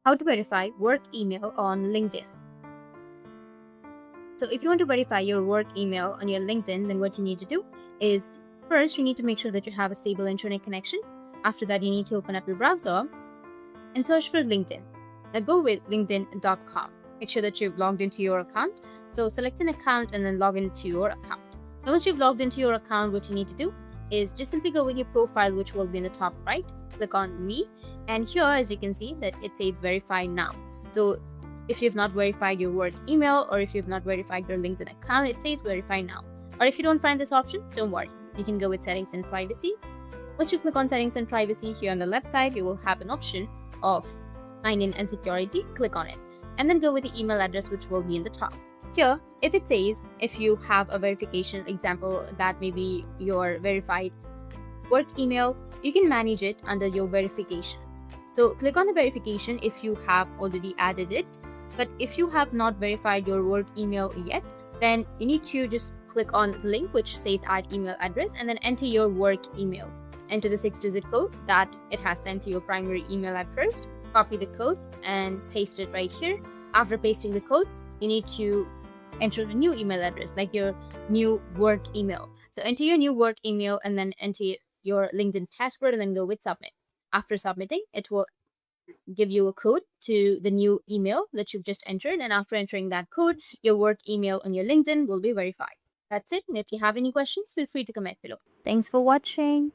How to verify work email on LinkedIn. So if you want to verify your work email on your LinkedIn, then what you need to do is first you need to make sure that you have a stable internet connection. After that, you need to open up your browser and search for LinkedIn. Now go with linkedin.com. Make sure that you've logged into your account. So select an account and then log into your account. Now once you've logged into your account, what you need to do is just simply go with your profile, which will be in the top right. Click on me, and here as you can see that it says verify now. So if you've not verified your work email or if you've not verified your LinkedIn account, it says verify now. Or if you don't find this option, don't worry, you can go with settings and privacy. Once you click on settings and privacy, here on the left side you will have an option of sign in and security. Click on it and then go with the email address, which will be in the top. Here, if it says if you have a verification example that may be your verified work email, you can manage it under your verification. So click on the verification if you have already added it. But if you have not verified your work email yet, then you need to just click on the link which says add email address and then enter your work email. Enter the 6-digit code that it has sent to your primary email at first. Copy the code and paste it right here. After pasting the code, you need to enter a new email address, like your new work email. So enter your new work email and then enter your LinkedIn password and then go with submit. After submitting, it will give you a code to the new email that you've just entered, and after entering that code, your work email on your LinkedIn will be verified. That's it. And if you have any questions, feel free to comment below. Thanks for watching.